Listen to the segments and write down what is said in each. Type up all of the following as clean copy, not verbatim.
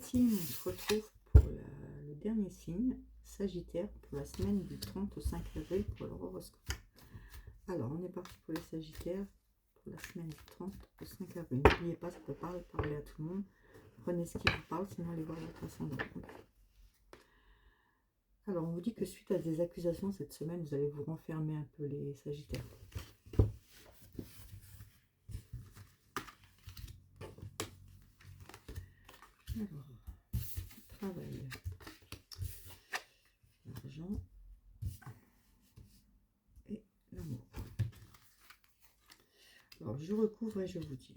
Signe, on se retrouve pour le dernier signe, Sagittaire, pour la semaine du 30 au 5 avril pour leur horoscope. Alors, on est parti pour les Sagittaires pour la semaine du 30 au 5 avril. N'oubliez pas, ça peut parler à tout le monde. Prenez ce qui vous parle, sinon allez voir votre ascendant. Alors, on vous dit que suite à des accusations cette semaine, vous allez vous renfermer un peu les Sagittaires. Alors, travail, l'argent et l'amour. Alors, je recouvre et je vous dis.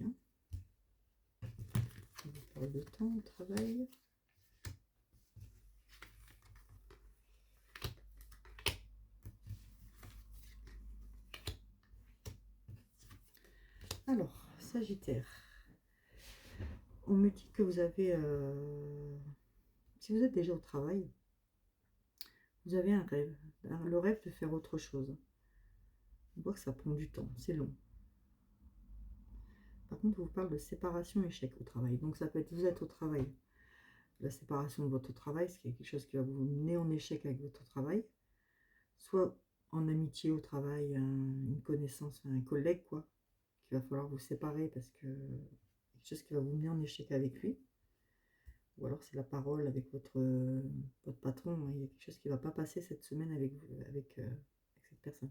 On vous parle de temps au travail. Alors, Sagittaire, on me dit que vous avez, si vous êtes déjà au travail, vous avez un rêve, le rêve de faire autre chose. On voit que ça prend du temps, c'est long. Par contre, on vous parle de séparation, échec au travail. Donc ça peut être, vous êtes au travail, la séparation de votre travail, ce qui est quelque chose qui va vous mener en échec avec votre travail, soit en amitié au travail, une connaissance, un collègue, quoi, qu'il va falloir vous séparer parce que quelque chose qui va vous mener en échec avec lui. Ou alors c'est la parole avec votre patron, hein. Il y a quelque chose qui ne va pas passer cette semaine avec cette personne.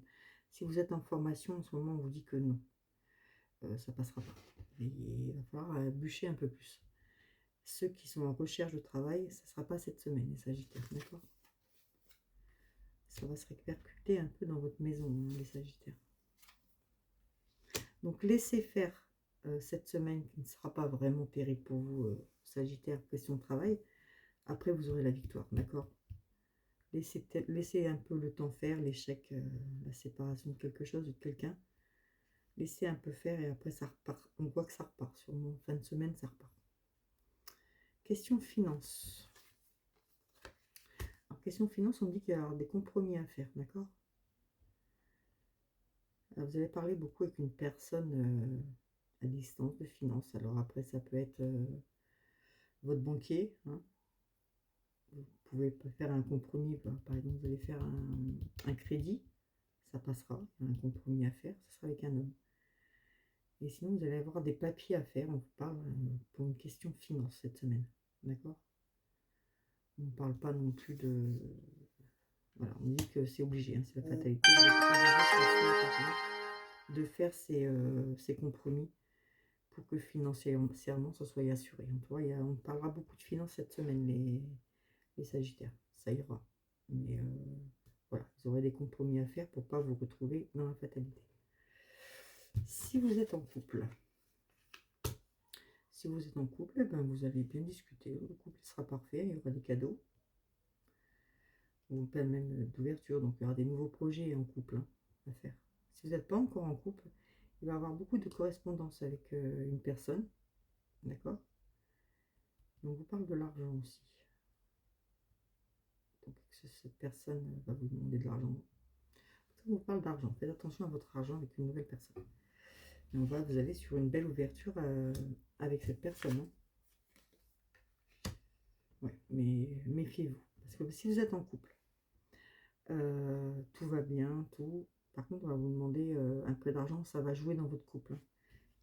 Si vous êtes en formation, en ce moment, on vous dit que non, ça ne passera pas. Et il va falloir bûcher un peu plus. Ceux qui sont en recherche de travail, ça ne sera pas cette semaine, les Sagittaires, d'accord? Ça va se répercuter un peu dans votre maison, hein, les Sagittaires. Donc laissez faire cette semaine qui ne sera pas vraiment terrible pour vous, Sagittaire, question de travail. Après, vous aurez la victoire, d'accord? Laissez un peu le temps faire, l'échec, la séparation de quelque chose ou de quelqu'un. Laissez un peu faire et après ça repart. On voit que ça repart. Sur mon fin de semaine, ça repart. Question finance. Alors, question finance, on dit qu'il y a des compromis à faire, d'accord? Vous allez parler beaucoup avec une personne à distance de finance. Alors après, ça peut être votre banquier, hein. Vous pouvez faire un compromis. Par exemple, vous allez faire un crédit, ça passera. Il y a un compromis à faire, ça sera avec un homme. Et sinon, vous allez avoir des papiers à faire. On vous parle pour une question finance cette semaine. D'accord? On ne parle pas non plus de... Voilà, on dit que c'est obligé, hein, c'est la fatalité. De faire ces compromis pour que financièrement, ça soit assuré. On parlera beaucoup de finances cette semaine, les Sagittaires. Ça ira. Mais voilà, vous aurez des compromis à faire pour ne pas vous retrouver dans la fatalité. Si vous êtes en couple, eh ben, vous allez bien discuter. Le couple sera parfait, il y aura des cadeaux. On parle même d'ouverture, donc il y aura des nouveaux projets en couple, hein, à faire. Si vous n'êtes pas encore en couple, il va y avoir beaucoup de correspondance avec une personne. D'accord? Donc, on vous parle de l'argent aussi. Donc, cette personne va vous demander de l'argent. On vous parle d'argent. Faites attention à votre argent avec une nouvelle personne. Et vous allez sur une belle ouverture avec cette personne, hein. Ouais, mais méfiez-vous. Parce que si vous êtes en couple, tout va bien, tout. Par contre, on va vous demander un peu d'argent, ça va jouer dans votre couple, hein.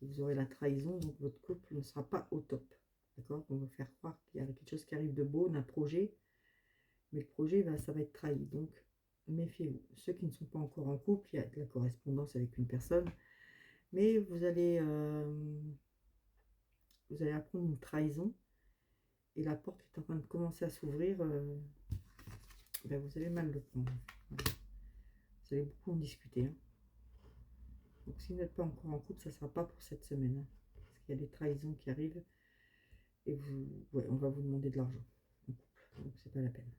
Vous aurez la trahison, donc votre couple ne sera pas au top. D'accord? On va faire croire qu'il y a quelque chose qui arrive de beau, d'un projet, mais le projet, ça va être trahi. Donc, méfiez-vous. Ceux qui ne sont pas encore en couple, il y a de la correspondance avec une personne, mais vous allez apprendre une trahison, et la porte est en train de commencer à s'ouvrir. Vous allez mal le prendre. Voilà. Vous allez beaucoup en discuter, hein. Donc si vous n'êtes pas encore en couple, ça ne sera pas pour cette semaine, hein, parce qu'il y a des trahisons qui arrivent et on va vous demander de l'argent en couple. Donc c'est pas la peine.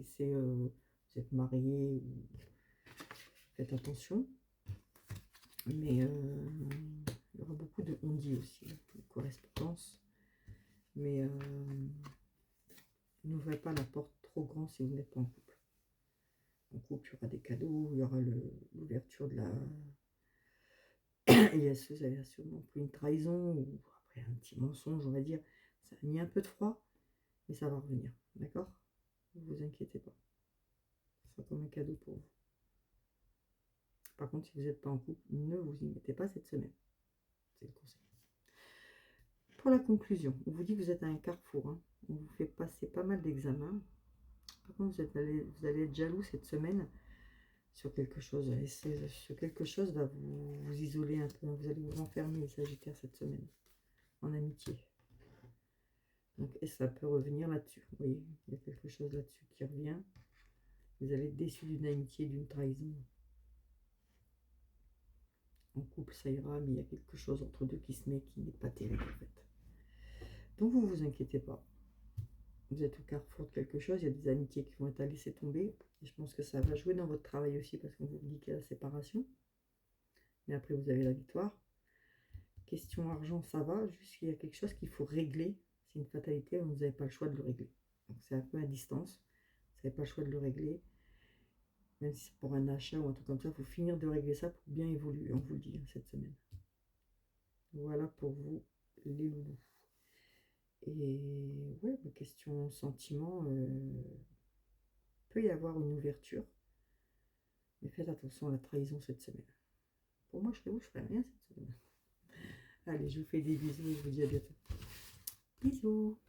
Si vous êtes marié, faites attention. Mais il y aura beaucoup de on-dit aussi, de correspondance. Mais n'ouvrez pas la porte trop grand si vous n'êtes pas en couple. En couple, il y aura des cadeaux, il y aura l'ouverture de la... Et vous avez sûrement pris une trahison, ou après un petit mensonge, on va dire. Ça a mis un peu de froid, Mais ça va revenir, d'accord? Ne vous inquiétez pas. Ça sera comme un cadeau pour vous. Par contre, si vous n'êtes pas en couple, ne vous y mettez pas cette semaine. C'est le conseil. Pour la conclusion, on vous dit que vous êtes à un carrefour. Hein. On vous fait passer pas mal d'examens. Par contre, vous allez être jaloux cette semaine sur quelque chose. Et ce quelque chose va vous isoler un peu. Vous allez vous renfermer, les Sagittaires, cette semaine, en amitié. Donc, et ça peut revenir là-dessus. Vous voyez, il y a quelque chose là-dessus qui revient. Vous allez être déçu d'une amitié, d'une trahison. En couple, ça ira, mais il y a quelque chose entre deux qui se met qui n'est pas terrible, en fait. Donc, vous vous inquiétez pas. Vous êtes au carrefour de quelque chose, il y a des amitiés qui vont être à laisser tomber. Et je pense que ça va jouer dans votre travail aussi, parce qu'on vous dit qu'il y a la séparation. Mais après, vous avez la victoire. Question argent, ça va. Juste qu'il y a quelque chose qu'il faut régler. C'est une fatalité, vous n'avez pas le choix de le régler. Donc, c'est un peu à distance. Vous n'avez pas le choix de le régler. Même si c'est pour un achat ou un truc comme ça, il faut finir de régler ça pour bien évoluer. On vous le dit cette semaine. Voilà pour vous, les loulous. Et ouais, question sentiment, peut y avoir une ouverture. Mais faites attention à la trahison cette semaine. Pour moi, je serais vous, je ferais rien cette semaine. Allez, je vous fais des bisous et je vous dis à bientôt. Bisous.